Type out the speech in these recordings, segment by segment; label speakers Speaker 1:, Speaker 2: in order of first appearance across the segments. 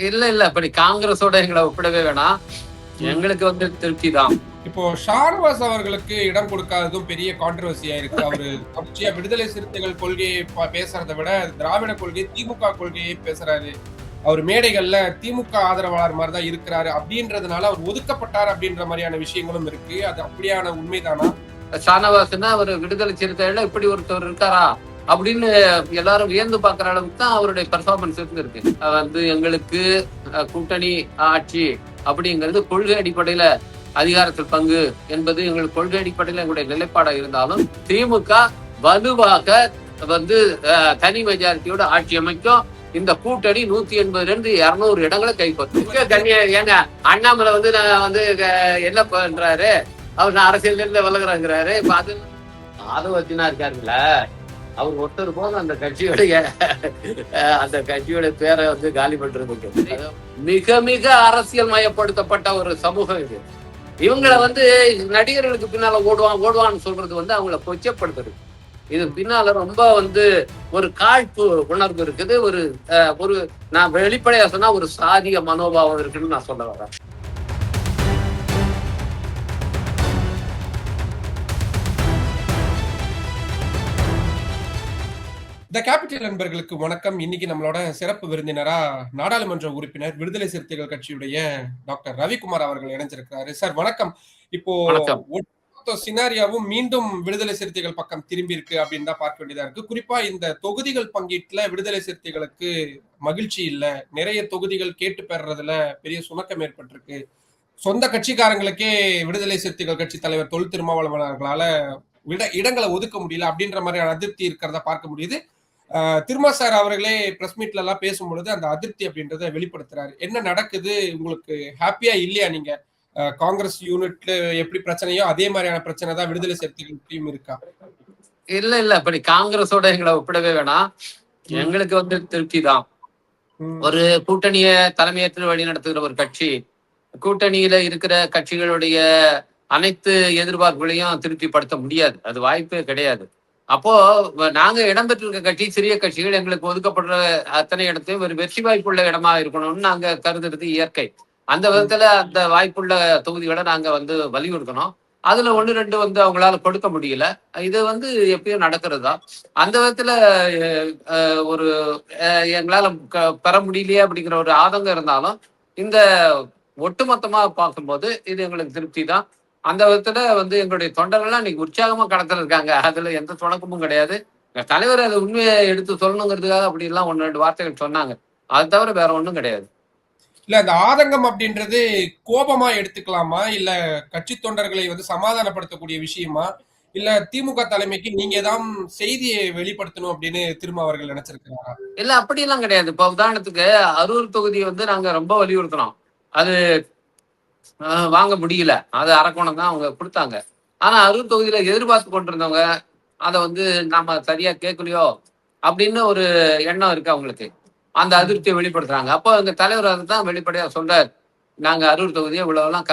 Speaker 1: இல்ல இப்படி காங்கிரஸோட எங்களை ஒப்பிடவே வேணாம்.
Speaker 2: ம்.
Speaker 1: எங்களுக்கு திருப்தி தான்.
Speaker 2: இப்போ ஷானவாஸ் அவர்களுக்கு இடம் கொடுக்காததும் பெரிய கான்ட்ரோவர்சியா இருக்கு. அவரு தொடர்ச்சியா விடுதலை சிறுத்தைகள் கொள்கையை பேசுறத விட திராவிட கொள்கை, திமுக கொள்கையை பேசுறாரு. அவர் மேடைகள்ல திமுக ஆதரவாளர் மாரி தான் இருக்கிறாரு. அப்படின்றதுனால அவர் ஒதுக்கப்பட்டார் அப்படின்ற மாரியான விஷயங்களும் இருக்கு. அது அப்படியான உண்மைதானா?
Speaker 1: ஷானவாஸ்னா ஒரு விடுதலை சிறுத்தைகள்ல இப்படி ஒருத்தர் இருக்காரா அப்படின்னு எல்லாரும் வியந்து பார்க்கிற அளவுக்கு தான் அவருடைய பெர்ஃபார்மன்ஸ் இருந்திருக்கு. எங்களுக்கு கூட்டணி ஆட்சி அப்படிங்கிறது கொள்கை அடிப்படையில அதிகாரத்தில் பங்கு என்பது எங்களுக்கு கொள்கை அடிப்படையில் எங்களுடைய நிலைப்பாடா இருந்தாலும் திமுக வலுவாக தனி மெஜாரிட்டியோட ஆட்சி அமைக்கும். இந்த கூட்டணி 180 இருந்து 200 இடங்களை கைப்பற்றும். ஏங்க அண்ணாமலை நான் என்ன பண்றாரு, அவர் நான் அரசியல் இருந்து விலகுறாங்கிறாரு. இப்ப அது ஆதவத்தினா இருக்காருல்ல, அவர் ஒருத்தர் போது அந்த கட்சியோட பேரை காலி பண்றதுக்கு மிக மிக அரசியல் மயப்படுத்தப்பட்ட ஒரு சமூகம் இது. இவங்களை நடிகர்களுக்கு பின்னால ஓடுவான்னு சொல்றது அவங்களை கொச்சப்படுத்துறது. இது பின்னால ரொம்ப ஒரு காழ்ப்பு உணர்வு இருக்குது. ஒரு நான் வெளிப்படையா சொன்னா ஒரு சாதிய மனோபாவம் இருக்குன்னு நான் சொல்ல வரேன்.
Speaker 2: த கேபிட்டல் நண்பர்களுக்கு வணக்கம். இன்னைக்கு நம்மளோட சிறப்பு விருந்தினரா நாடாளுமன்ற உறுப்பினர் விடுதலை சிறுத்தைகள் கட்சியுடைய டாக்டர் ரவிக்குமார் அவர்கள் இணைஞ்சிருக்கிறாரு. சார் வணக்கம். இப்போ சினாரியாவும் மீண்டும் விடுதலை சிறுத்தைகள் பக்கம் திரும்பி இருக்கு அப்படின்னு தான் பார்க்க வேண்டியதா இருக்கு. குறிப்பா இந்த தொகுதிகள் பங்கீட்டுல விடுதலை சிறுத்தைகளுக்கு மகிழ்ச்சி இல்ல. நிறைய தொகுதிகள் கேட்டு பெறதுல பெரிய சுணக்கம் ஏற்பட்டிருக்கு. சொந்த கட்சிக்காரங்களுக்கே விடுதலை சிறுத்தைகள் கட்சி தலைவர் தொல் திருமாவளவன் அவர்களால இடங்களை ஒதுக்க முடியல அப்படின்ற மாதிரியான அதிருப்தி இருக்கிறத பார்க்க முடியுது. திருமா சார் அவர்களே பிரஸ் மீட்ல எல்லாம் பேசும்பொழுது அந்த அதிருப்தி அப்படின்றத வெளிப்படுத்துறாரு. என்ன நடக்குது, உங்களுக்கு ஹாப்பியா இல்லையா? நீங்க காங்கிரஸ் யூனிட்ல எப்படி பிரச்சனையோ அதே மாதிரியான பிரச்சனை தான் விடுதலை சிறுத்தைகளுக்கும் இருக்கா?
Speaker 1: இல்ல இப்படி காங்கிரஸோட எங்களை ஒப்பிடவே வேணாம். எங்களுக்கு திருப்தி தான். ஒரு கூட்டணியை தலைமையேற்று வழி நடத்துகிற ஒரு கட்சி, கூட்டணியில இருக்கிற கட்சிகளுடைய அனைத்து எதிர்பார்ப்புகளையும் திருப்திப்படுத்த முடியாது. அது வாய்ப்பே கிடையாது. அப்போ நாங்க இடம்பெற்றிருக்க கட்சி சிறிய கட்சிகள் எங்களுக்கு ஒதுக்கப்படுற அத்தனை இடத்தையும் ஒரு வெற்றி வாய்ப்புள்ள இடமா இருக்கணும்னு நாங்க கருதுறது இயற்கை. அந்த விதத்துல அந்த வாய்ப்புள்ள தொகுதிகளை நாங்க வலியுறுத்தணும். அதுல 1-2 அவங்களால கொடுக்க முடியல. இது எப்பயும் நடக்கிறதா. அந்த விதத்துல ஒரு எங்களால பெற முடியலையே அப்படிங்கிற ஒரு ஆதங்கம் இருந்தாலும் இந்த ஒட்டுமொத்தமா பார்க்கும்போது இது எங்களுக்கு திருப்தி தான். அந்த விதத்துல எங்களுடைய தொண்டர்கள்லாம் இன்னைக்கு உற்சாகமா களத்துல இருக்காங்க. அதுல எந்த தொடக்கமும் கிடையாது. தலைவர் அதை உண்மையை எடுத்து சொல்லணுங்கிறதுக்காக அப்படி எல்லாம் 1-2 வார்த்தைகள் சொன்னாங்க. அது தவிர வேற ஒண்ணும் கிடையாது.
Speaker 2: இல்ல அந்த ஆதங்கம் அப்படின்றது கோபமா எடுத்துக்கலாமா, இல்ல கட்சி தொண்டர்களை சமாதானப்படுத்தக்கூடிய விஷயமா, இல்ல திமுக தலைமைக்கு நீங்க தான் செய்தியை வெளிப்படுத்தணும் அப்படின்னு திரும்ப அவர்கள் நினைச்சிருக்கிறாரா?
Speaker 1: இல்ல அப்படி எல்லாம் கிடையாது. இப்ப உதாரணத்துக்கு அரூர் தொகுதி நாங்க ரொம்ப வலியுறுத்தினோம். அது வாங்க முடியல. அது அரக்கோணம் தான் அவங்க கொடுத்தாங்க. ஆனா அரூர் தொகுதியில எதிர்பார்த்து கொண்டிருந்தவங்க அதை நாம சரியா கேட்கலையோ அப்படின்னு ஒரு எண்ணம் இருக்கு அவங்களுக்கு. அந்த அதிருப்தியை வெளிப்படுத்துறாங்க. அப்போ எங்க தலைவர் அதுதான் வெளிப்படையா சொல்றாரு. நாங்க அரூர் தொகுதியை இவ்வளவுலாம்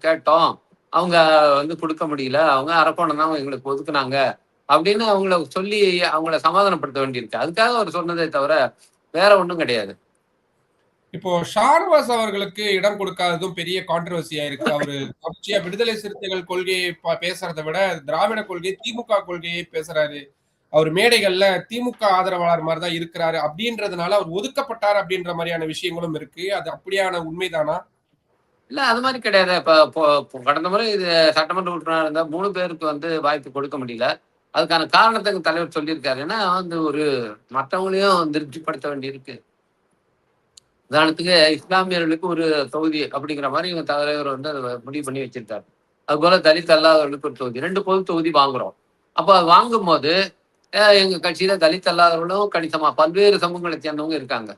Speaker 1: கேட்டோம், அவங்க கொடுக்க முடியல, அவங்க அரக்கோணம் தான் எங்களுக்கு ஒதுக்குனாங்க அப்படின்னு அவங்கள சொல்லி அவங்கள சமாதானப்படுத்த வேண்டியிருக்கு. அதுக்காக அவர் சொன்னதே தவிர வேற ஒண்ணும் கிடையாது.
Speaker 2: இப்போ ஷானவாஸ் அவர்களுக்கு இடம் கொடுக்காததும் பெரிய கான்ட்ரோவர்சியா இருக்கு. அவரு தொடர்ச்சியா விடுதலை சிறுத்தைகள் கொள்கையை பேசுறதை விட திராவிட கொள்கை, திமுக கொள்கையை பேசுறாரு. அவர் மேடைகள்ல திமுக ஆதரவாளர் மாதிரி தான் இருக்கிறாரு. அப்படின்றதுனால அவர் ஒதுக்கப்பட்டார் அப்படின்ற மாதிரியான விஷயங்களும் இருக்கு. அது அப்படியான உண்மைதானா?
Speaker 1: இல்ல அது மாதிரி கிடையாது. இப்ப கடந்த முறை இது சட்டமன்ற உறுப்பினர் இருந்த 3 பேருக்கு வாய்ப்பு கொடுக்க முடியல. அதுக்கான காரணத்தை எங்க தலைவர் சொல்லியிருக்காரு. ஏன்னா ஒரு மற்றவங்களையும் திருப்திப்படுத்த வேண்டியிருக்கு. உதாரணத்துக்கு இஸ்லாமியர்களுக்கு ஒரு தொகுதி அப்படிங்கிற மாதிரி இவங்க தலைவர் அதை முடிவு பண்ணி வச்சிருக்காரு. அது போல தலித் அல்லாதவர்களுக்கு ஒரு தொகுதி, 2 பொது தொகுதி வாங்குறோம். அப்ப வாங்கும் போது எங்க கட்சியில தலித் அல்லாதவர்களும் கணிசமா பல்வேறு சமூகங்களை சேர்ந்தவங்க இருக்காங்க.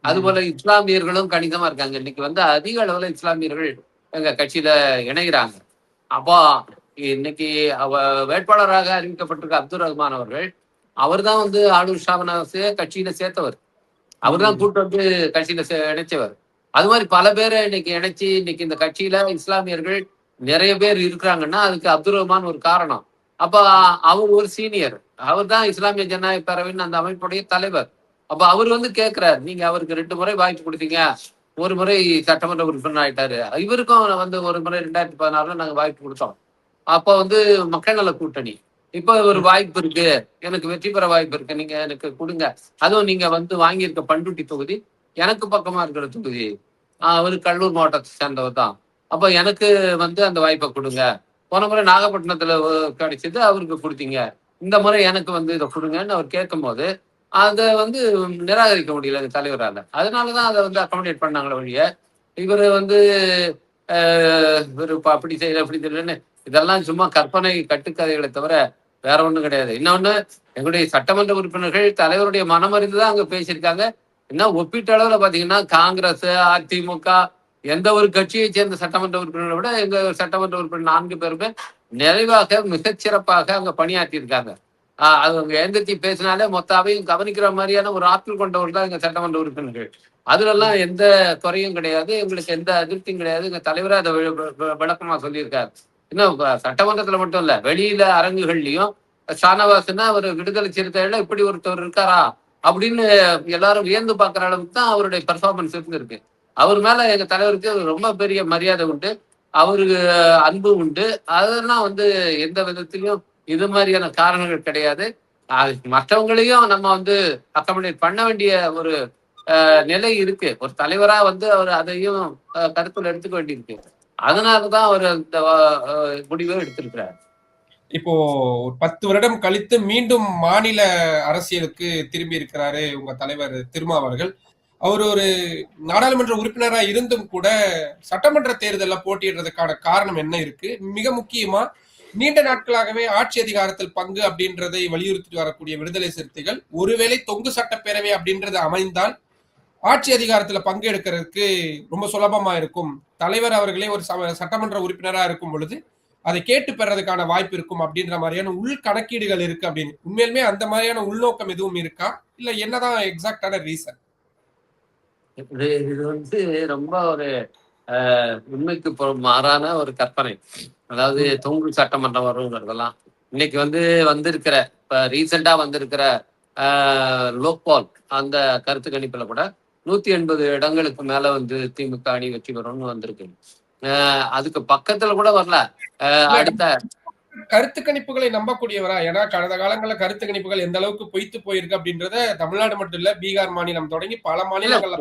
Speaker 1: அது போல இஸ்லாமியர்களும் கணிசமா இருக்காங்க. இன்னைக்கு அதிக அளவுல இஸ்லாமியர்கள் எங்க கட்சியில இணைகிறாங்க. அப்போ இன்னைக்கு வேட்பாளராக அறிவிக்கப்பட்டிருக்க அப்துல் ரஹ்மான் அவர்கள், அவர் தான் ஆளுநர் ஷாபனாஸே கட்சியில சேர்த்தவர். அவர் தான் கூட்டு கட்சியில இணைச்சவர். அது மாதிரி பல பேரை இன்னைக்கு இணைச்சு இன்னைக்கு இந்த கட்சியில இஸ்லாமியர்கள் நிறைய பேர் இருக்கிறாங்கன்னா அதுக்கு அப்துல் ரஹ்மான் ஒரு காரணம். அப்ப அவர் ஒரு சீனியர். அவர் தான் இஸ்லாமிய ஜனநாயக பேரவையின் அந்த அமைப்புடைய தலைவர். அப்ப அவர் கேட்கிறார், நீங்க அவருக்கு 2 முறை வாய்ப்பு கொடுத்தீங்க, ஒரு முறை சட்டமன்ற உறுப்பினர் ஆயிட்டாரு. இவருக்கும் வந்து ஒரு முறை 2016 நாங்க வாய்ப்பு கொடுத்தோம். அப்போ வந்து மக்கள் நல கூட்டணி. இப்ப ஒரு வாய்ப்பு இருக்கு. எனக்கு வெற்றி பெற வாய்ப்பு இருக்கு. நீங்க எனக்கு குடுங்க. அதுவும் நீங்க வந்து வாங்கியிருக்க பண்ருட்டி தொகுதி எனக்கு பக்கமா இருக்கிற தொகுதி. அவரு கடலூர் மாவட்டத்தை சேர்ந்தவர் தான். அப்ப எனக்கு வந்து அந்த வாய்ப்பை குடுங்க. போன முறை நாகப்பட்டினத்துல கிடைச்சது அவருக்கு குடுத்தீங்க. இந்த முறை எனக்கு வந்து இத குடுங்கன்னு அவர் கேட்கும்போது, அத வந்து நிராகரிக்க முடியல தலைவரால. அதனாலதான் அத வந்து அகாமடேட் பண்ணாங்களே ஒழிய, இவரு வந்து அ இவரு அப்படி செய்யல, இப்படி செய்யலன்னு இதெல்லாம் சும்மா கற்பனை கட்டுக்கதைகளை தவிர வேற ஒண்ணும் கிடையாது. இன்னொன்னு எங்களுடைய சட்டமன்ற உறுப்பினர்கள் தலைவருடைய மனம் அறிந்துதான் அங்க பேசியிருக்காங்க. இன்னும் ஒப்பீட்டளவுல பாத்தீங்கன்னா காங்கிரஸ், அதிமுக எந்த ஒரு கட்சியை சேர்ந்த சட்டமன்ற உறுப்பினரை விட எங்க சட்டமன்ற உறுப்பினர் 4 பேருமே நிறைவாக மிகச்சிறப்பாக அங்க பணியாற்றி இருக்காங்க. அது அவங்க எந்திரிச்சு பேசினாலே மொத்த அவையும் கவனிக்கிற மாதிரியான ஒரு ஆற்றல் கொண்டவர் தான் எங்க சட்டமன்ற உறுப்பினர்கள். அதுலலாம் எந்த குறையும் கிடையாது. எங்களுக்கு எந்த அதிருப்தியும் கிடையாது. எங்க தலைவரே அதை விளக்கமா சொல்லியிருக்காரு. இன்னும் சட்டமன்றத்துல மட்டும் இல்ல, வெளியில அரங்குகள்லயும் ஷானவாஸ்னா ஒரு விடுதலை சிறுத்தைகள்ல இப்படி ஒருத்தவர் இருக்காரா அப்படின்னு எல்லாரும் வியந்து பார்க்கிற அளவுக்கு தான் அவருடைய பெர்ஃபார்மன்ஸ் இருந்திருக்கு. அவர் மேல எங்க தலைவருக்கு ரொம்ப பெரிய மரியாதை உண்டு. அவருக்கு அன்பு உண்டு. அதெல்லாம் வந்து எந்த விதத்திலும் இது மாதிரியான காரணங்கள் கிடையாது. மற்றவங்களையும் நம்ம வந்து அக்கமடேட் பண்ண வேண்டிய ஒரு நிலை இருக்கு. ஒரு தலைவரா வந்து அவர் அதையும் கருத்துல எடுத்துக்க வேண்டியிருக்கு. அதனாலதான் அவர் அந்த முடிவை எடுத்திருக்கிறார்.
Speaker 2: இப்போ ஒரு 10 வருடம் கழித்து மீண்டும் மாநில அரசியலுக்கு திரும்பி இருக்கிறாரு உங்க தலைவர் திருமாவர்கள். அவர் ஒரு நாடாளுமன்ற உறுப்பினரா இருந்தும் கூட சட்டமன்ற தேர்தல்ல போட்டியிடுறதுக்கான காரணம் என்ன இருக்கு? மிக முக்கியமா நீண்ட நாட்களாகவே ஆட்சி அதிகாரத்தில் பங்கு அப்படின்றதை வலியுறுத்தி வரக்கூடிய விடுதலை சிறுத்தைகள் ஒருவேளை தொங்கு சட்டப்பேரவை அப்படின்றது அமைந்தால் ஆட்சி அதிகாரத்துல பங்கெடுக்கிறதுக்கு ரொம்ப சுலபமா இருக்கும். தலைவர் அவர்களே ஒரு சட்டமன்ற உறுப்பினரா இருக்கும் பொழுது அதை கேட்டு பெறதுக்கான வாய்ப்பு இருக்கும் அப்படின்ற மாதிரியான உள் கணக்கீடுகள் இருக்கு அப்படின்னு. உண்மையிலுமே அந்த மாதிரியான உள்நோக்கம் எதுவும் இருக்கா? இல்ல என்னதான் எக்ஸாக்டான ரீசன்?
Speaker 1: இது வந்து ரொம்ப ஒரு உண்மைக்கு மாறான ஒரு கற்பனை. அதாவது தொங்கு சட்டமன்றம் வருங்கிறதெல்லாம் இன்னைக்கு வந்து வந்திருக்கிற இப்ப ரீசெண்டா வந்திருக்கிற லோக்பால் அந்த கருத்து கணிப்புல கூட 180 இடங்களுக்கு மேல வந்து திமுக அணி வெற்றி பெறும்னு வந்திருக்கு. அதுக்கு பக்கத்துல கூட வரல. அடுத்த
Speaker 2: கருத்து கணிப்புகளை நம்பக்கூடியவரா? ஏன்னா கடந்த காலங்கள்ல கருத்து கணிப்புகள் எந்த அளவுக்கு பொய்த்து போயிருக்கு அப்படின்றத தமிழ்நாடு மட்டும் இல்ல, பீகார் மாநிலம் தொடங்கி பல மாநிலங்கள்ல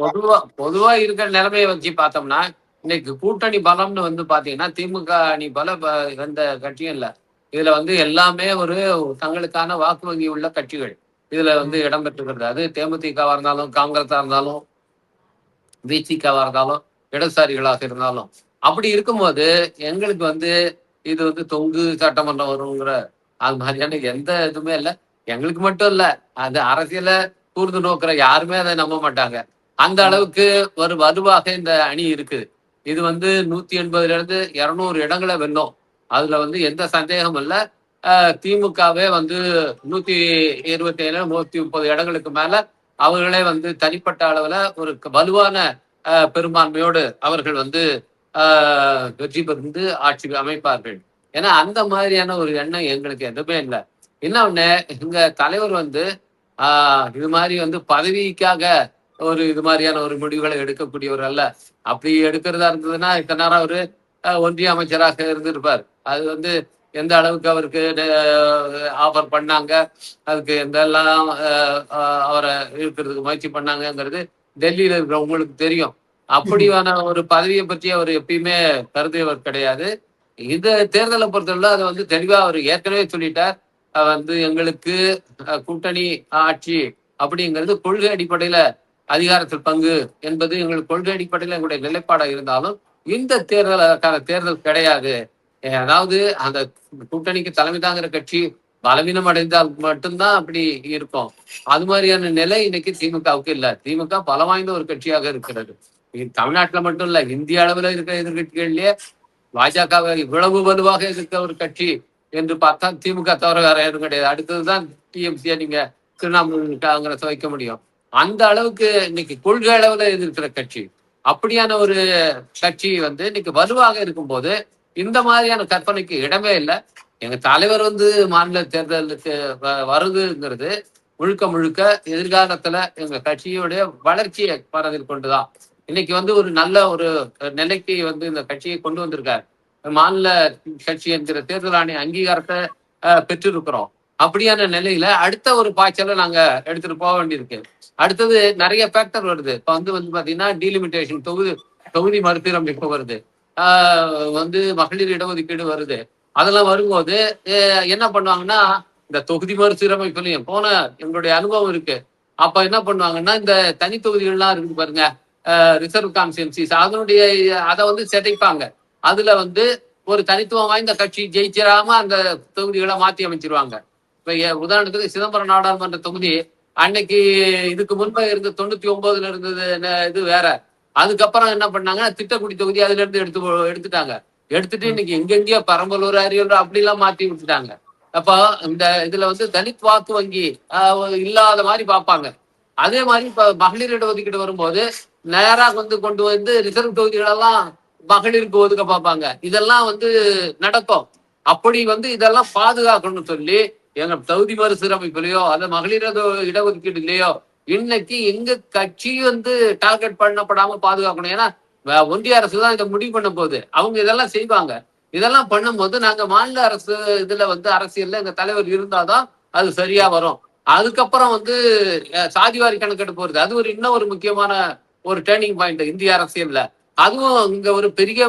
Speaker 1: பொதுவா இருக்கிற நிலைமையை வச்சு பார்த்தோம்னா இன்னைக்கு கூட்டணி பலம்னு வந்து பாத்தீங்கன்னா திமுக அணி பலம் எந்த கட்சியும் இல்ல. இதுல வந்து எல்லாமே ஒரு தங்களுக்கான வாக்கு வங்கி உள்ள கட்சிகள் இதுல வந்து இடம்பெற்றிருக்கிறது. அது தேமுதிகவா இருந்தாலும், காங்கிரஸா இருந்தாலும், விசிகவா இருந்தாலும், இடதுசாரிகளாக இருந்தாலும், அப்படி இருக்கும்போது எங்களுக்கு வந்து இது வந்து தொங்கு சட்டமன்றம் வருங்கிற அது மாதிரியான எந்த இதுவுமே இல்லை. எங்களுக்கு மட்டும் இல்ல, அது அரசியல கூர்ந்து நோக்கிற யாருமே அதை நம்ப மாட்டாங்க. அந்த அளவுக்கு ஒரு வலுவாக இந்த அணி இருக்குது. இது வந்து 180 இருந்து 200 இடங்களை வெல்லும். அதுல வந்து எந்த சந்தேகமும் இல்ல. திமுகவே வந்து 127 130 இடங்களுக்கு மேல அவர்களே வந்து தனிப்பட்ட அளவுல ஒரு வலுவான பெரும்பான்மையோடு அவர்கள் வந்து வெற்றி பெறுந்து ஆட்சி அமைப்பார்கள். ஏன்னா அந்த மாதிரியான ஒரு எண்ணம் எங்களுக்கு எதுவுமே இல்லை. இன்னொன்னு எங்க தலைவர் வந்து இது மாதிரி வந்து பதவிக்காக ஒரு இது மாதிரியான ஒரு முடிவுகளை எடுக்கக்கூடியவர் அல்ல. அப்படி எடுக்கிறதா இருந்ததுன்னா இத்தனை நேரம் அவரு ஒன்றிய அமைச்சராக இருந்திருப்பார். அது வந்து எந்த அளவுக்கு அவருக்கு ஆஃபர் பண்ணாங்க, அதுக்கு எந்த எல்லாம் அவரை இருக்கிறதுக்கு முயற்சி பண்ணாங்கிறது டெல்லியில இருக்கிறவங்களுக்கு தெரியும். அப்படியான ஒரு பதவியை பற்றி அவர் எப்பயுமே கருதியவர் கிடையாது. இந்த தேர்தலை பொறுத்தவரை அதை வந்து தெளிவா அவர் ஏற்கனவே சொல்லிட்டார். வந்து எங்களுக்கு கூட்டணி ஆட்சி அப்படிங்கிறது கொள்கை அடிப்படையில அதிகாரத்தில் பங்கு என்பது எங்களுக்கு கொள்கை அடிப்படையில எங்களுடைய நிலைப்பாடா இருந்தாலும் இந்த தேர்தலுக்கான தேர்தல் கிடையாது. அதாவது அந்த கூட்டணிக்கு தலைமை தாங்கிற கட்சி பலவீனம் அடைந்தால் மட்டும்தான் அப்படி இருக்கும். அது மாதிரியான நிலை இன்னைக்கு திமுகவுக்கு இல்ல. திமுக பலம் வாய்ந்த ஒரு கட்சியாக இருக்கிறது. தமிழ்நாட்டுல மட்டும் இல்ல, இந்திய அளவுல இருக்கிற எதிர்கட்சிகள்லயே பாஜகவை இவ்வளவு வலுவாக இருக்கிற ஒரு கட்சி என்று பார்த்தா திமுக தவிர வேற எதுவும் கிடையாது. அடுத்ததுதான் டிஎம்சியை நீங்க திரிணாமுல் காங்கிரஸ் வைக்க முடியும். அந்த அளவுக்கு இன்னைக்கு கொள்கை அளவுல இருக்கிற கட்சி. அப்படியான ஒரு கட்சி வந்து இன்னைக்கு வலுவாக இருக்கும்போது இந்த மாதிரியான கற்பனைக்கு இடமே இல்லை. எங்க தலைவர் வந்து மாநில தேர்தலுக்கு வருதுங்கிறது முழுக்க முழுக்க எதிர்காலத்துல எங்க கட்சியுடைய வளர்ச்சியை மனதில் கொண்டுதான். இன்னைக்கு வந்து ஒரு நல்ல ஒரு நிலைக்கு வந்து இந்த கட்சியை கொண்டு வந்திருக்காரு. மாநில கட்சி என்கிற தேர்தல் ஆணைய அங்கீகாரத்தை பெற்றிருக்கிறோம். அப்படியான நிலையில அடுத்த ஒரு பாய்ச்சலை நாங்க எடுத்துட்டு போக வேண்டியிருக்கு. அடுத்தது நிறைய ஃபேக்டர் வருது. இப்ப வந்து பாத்தீங்கன்னா டீலிமிட்டேஷன் தொகுதி மறுசீரமைப்பு வருது. வந்து மகளிர் இடஒதுக்கீடு வருது. அதெல்லாம் வரும்போது என்ன பண்ணுவாங்கன்னா, இந்த தொகுதி மறுசீரமைப்புலையும் போன எங்களுடைய அனுபவம் இருக்கு. அப்ப என்ன பண்ணுவாங்கன்னா, இந்த தனி தொகுதிகள்லாம் இருக்கு பாருங்க. ரிசர்வ் கான்ஸ்டியன்சிஸ் அதனுடைய அதை வந்து சிதைப்பாங்க. அதுல வந்து ஒரு தனித்துவம் வாய்ந்த கட்சி ஜெயிச்சிடாம அந்த தொகுதிகளை மாத்தி அமைச்சிருவாங்க. இப்ப உதாரணத்துக்கு சிதம்பரம் நாடாளுமன்ற தொகுதி அன்னைக்கு இதுக்கு முன்பு இருந்த 99ல இருந்தது இது வேற. அதுக்கப்புறம் என்ன பண்ணாங்க, திட்டக்குடி தொகுதி அதுல இருந்து எடுத்துட்டாங்க. எடுத்துட்டு இன்னைக்கு எங்கெங்கயோ பெரம்பலூர், அரியலூர் அப்படி எல்லாம் மாத்தி விட்டுட்டாங்க. அப்போ இந்த இதுல வந்து தலித் வாக்கு வங்கி இல்லாத மாதிரி பார்ப்பாங்க. அதே மாதிரி இப்ப மகளிர் இடஒதுக்கீடு வரும்போது நேரா வந்து கொண்டு வந்து ரிசர்வ் தொகுதிகளெல்லாம் மகளிருக்கு ஒதுக்க பார்ப்பாங்க. இதெல்லாம் வந்து நடக்கும். அப்படி வந்து இதெல்லாம் பாதுகாக்கணும்னு சொல்லி எங்க தொகுதி மறுசீரமைப்புலையோ அல்ல மகளிர் இடஒதுக்கீடுலையோ இன்னைக்கு எங்க கட்சி வந்து டார்கெட் பண்ணப்படாம பாதுகாக்கணும். ஏன்னா ஒன்றிய அரசு தான் இதை முடிவு பண்ண போகுது. அவங்க இதெல்லாம் செய்வாங்க. இதெல்லாம் பண்ணும்போது நாங்க மாநில அரசு இதுல வந்து அரசியல்ல எங்க தலைவர் இருந்தாதான் அது சரியா வரும். அதுக்கப்புறம் வந்து சாதிவாரி கணக்கெடுப்பு வருது. அது இன்னும் ஒரு முக்கியமான ஒரு டேர்னிங் பாயிண்ட் இந்திய அரசியல்ல. அதுவும் இங்க ஒரு பெரிய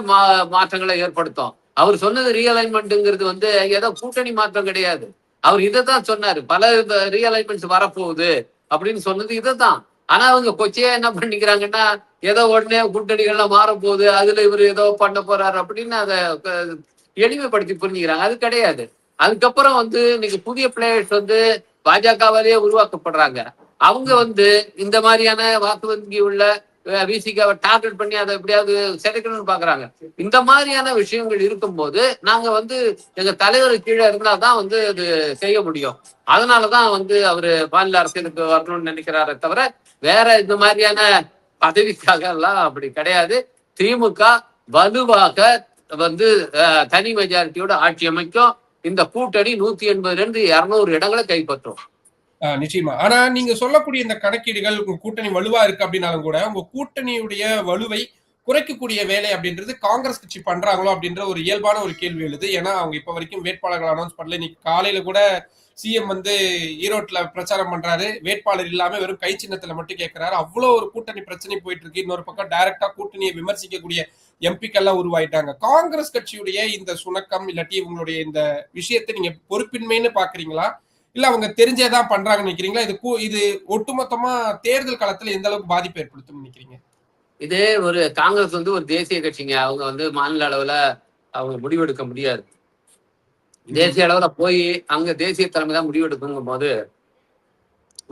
Speaker 1: மாற்றங்களை ஏற்படுத்தும். அவர் சொன்னது ரீஅலைன்மெண்ட்ங்கிறது வந்து ஏதோ கூட்டணி மாற்றம் கிடையாது. அவர் இதைத்தான் சொன்னாரு. பல ரீஅலைன்மெண்ட்ஸ் வரப்போகுது அப்படின்னு சொன்னது இதைத்தான். ஆனா அவங்க கொச்சையா என்ன பண்ணிக்கிறாங்கன்னா, ஏதோ உடனே கூட்டணிகள்லாம் மாறப்போகுது, அதுல இவர் ஏதோ பண்ண போறாரு அப்படின்னு அதை எளிமைப்படுத்தி புரிஞ்சுக்கிறாங்க. அது கிடையாது. அதுக்கப்புறம் வந்து இன்னைக்கு புதிய பிளேயர்ஸ் வந்து பாஜகவாலேயே உருவாக்கப்படுறாங்க. அவங்க வந்து இந்த மாதிரியான வாக்கு வங்கி உள்ள விசிகாவை டார்கெட் பண்ணி அதை எப்படியாவது சிதைக்கணும்னு பாக்குறாங்க. இந்த மாதிரியான விஷயங்கள் இருக்கும்போது நாங்க வந்து எங்க தலைவர் கீழே இருந்தாதான் வந்து அது செய்ய முடியும். அதனாலதான் வந்து அவரு மாநில அரசியலுக்கு வரணும்னு நினைக்கிறாரே தவிர வேற இந்த மாதிரியான பதவிக்காக எல்லாம் அப்படி கிடையாது. திமுக வலுவாக வந்து தனி மெஜாரிட்டியோட ஆட்சி அமைக்கும். இந்த கூட்டணி 180 200 இடங்களை கைப்பற்றும்.
Speaker 2: நிச்சயமா. ஆனா நீங்க சொல்லக்கூடிய இந்த கணக்கீடுகள் உங்க கூட்டணி வலுவா இருக்கு அப்படின்னாலும் கூட உங்க கூட்டணியுடைய வலுவை குறைக்கக்கூடிய வேலை அப்படின்றது காங்கிரஸ் கட்சி பண்றாங்களோ அப்படின்ற ஒரு இயல்பான ஒரு கேள்வி எழுது. ஏன்னா அவங்க இப்ப வரைக்கும் வேட்பாளர்கள் அனௌன்ஸ் பண்ணல. இன்னைக்கு காலையில கூட சிஎம் வந்து ஈரோட்ல பிரச்சாரம் பண்றாரு. வேட்பாளர் இல்லாம வெறும் கை சின்னத்துல மட்டும் கேட்கிறாரு. அவ்வளவு ஒரு கூட்டணி பிரச்சனை போயிட்டு இருக்கு. இன்னொரு பக்கம் டைரக்டா கூட்டணியை விமர்சிக்கக்கூடிய எம்பிக்கெல்லாம் உருவாயிட்டாங்க. காங்கிரஸ் கட்சியுடைய இந்த சுணக்கம் இல்லாட்டி இவங்களுடைய இந்த விஷயத்தை நீங்க பொறுப்பின்மைன்னு பாக்குறீங்களா? இல்ல அவங்க தெரிஞ்சேதான் பண்றாங்கன்னு நினைக்கிறீங்களா? இது ஒட்டுமொத்தமா தேர்தல் காலத்துல எந்த அளவுக்கு பாதிப்பு ஏற்படுத்தும் நினைக்கிறீங்க?
Speaker 1: இதே ஒரு காங்கிரஸ் வந்து ஒரு தேசிய கட்சிங்க. அவங்க வந்து மாநில அளவுல அவங்க முடிவெடுக்க முடியாது. தேசிய அளவுல போய் அங்க தேசிய தலைமை தான் முடிவெடுக்குங்கும் போது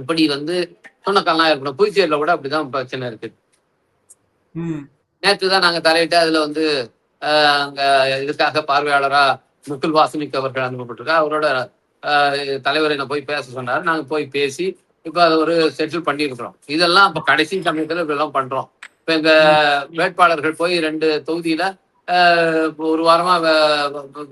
Speaker 1: இப்படி வந்து சொன்னக்காலாம் இருக்கணும். புதுச்சேரியில கூட அப்படிதான் பிரச்சனை இருக்கு. நேற்றுதான் நாங்க தலையிட்டு அதுல வந்து அங்க இதுக்காக பார்வையாளரா முகுல் வாசனிக் அவர்கள் அனுப்பப்பட்டிருக்கா. அவரோட தலைவரை என்ன போய் பேச சொன்னாரு. நாங்க போய் பேசி இப்ப அதை ஒரு செட்டில் பண்ணியிருக்கிறோம். இதெல்லாம் இப்ப கடைசி சமயத்துல இப்பெல்லாம் பண்றோம். இப்ப எங்க வேட்பாளர்கள் போய் 2 தொகுதியில ஒரு வாரமா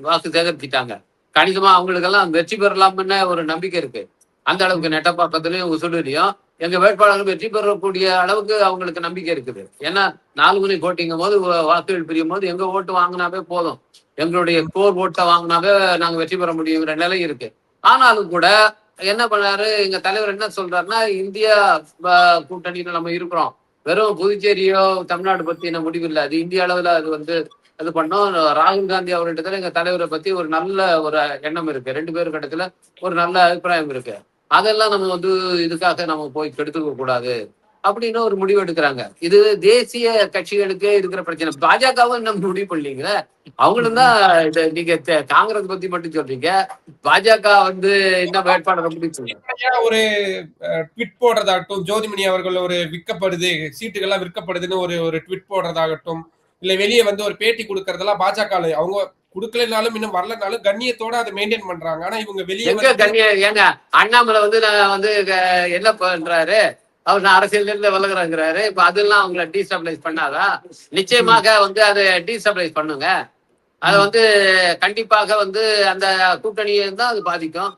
Speaker 1: வாக்கு சேகரிச்சிட்டாங்க. கணிசமா அவங்களுக்கெல்லாம் வெற்றி பெறலாம்னு ஒரு நம்பிக்கை இருக்கு. அந்த அளவுக்கு நெட்டப்பாக்கத்திலையும் உசுடுலையும் எங்க வேட்பாளர்கள் வெற்றி பெறக்கூடிய அளவுக்கு அவங்களுக்கு நம்பிக்கை இருக்குது. ஏன்னா 4 முறை போட்டிங்கும் போது வாக்குகள் பிரியும் போது எங்க ஓட்டு வாங்கினாவே போதும். எங்களுடைய கோர் ஓட்டை வாங்கினாவே நாங்க வெற்றி பெற முடியுங்கிற நிலை இருக்கு. ஆனாலும் கூட என்ன பண்ணாரு எங்க தலைவர் என்ன சொல்றாருன்னா, இந்தியா கூட்டணியில நம்ம இருக்கிறோம். வெறும் புதுச்சேரியோ தமிழ்நாடு பத்தின முடிவு இல்லை. அது இந்திய அளவுல அது வந்து இது பண்ணோம். ராகுல் காந்தி அவர்கிட்ட எங்க தலைவரை பத்தி ஒரு நல்ல ஒரு எண்ணம் இருக்கு. 2 பேருக்கு இடத்துல ஒரு நல்ல அபிப்பிராயம் இருக்கு. அதெல்லாம் நம்ம வந்து இதுக்காக நம்ம போய் கெடுத்துக்க கூடாது அப்படின்னு ஒரு முடிவு எடுக்கிறாங்க. இது தேசிய கட்சிகளுக்கே இருக்கிற பிரச்சனை. பாஜகவும் இன்னும் முடிவு பண்ணீங்க. அவங்களும் தான் நீங்க காங்கிரஸ் பத்தி மட்டும் சொல்றீங்க. பாஜக வந்து என்ன வேட்பாளரை முடிச்சு
Speaker 2: ஒரு ட்விட் போடுறதாகட்டும், ஜோதிமணி அவர்கள் ஒரு விற்கப்படுது, சீட்டுகள்லாம் விற்கப்படுதுன்னு ஒரு ட்விட் போடுறதாகட்டும், இல்ல வெளியே வந்து ஒரு பேட்டி கொடுக்கறதெல்லாம் பாஜக அவங்க கொடுக்கலனாலும் இன்னும் வரலனாலும் கண்ணியத்தோட அதை மெயின்டைன் பண்றாங்க. ஆனா இவங்க வெளியே
Speaker 1: ஏங்க அண்ணாமலை வந்து நான் வந்து என்ன பண்றாரு, அவர் நான் அரசியல் இருந்து விலகுறாங்கிறாரு. இப்ப அதெல்லாம் அவங்களை டீஸ்டபிளைஸ் பண்ணாதா? நிச்சயமாக வந்து அதை டீஸ்டபிளைஸ் பண்ணுங்க. அதை வந்து கண்டிப்பாக வந்து அந்த கூட்டணியை தான் அது பாதிக்கும்.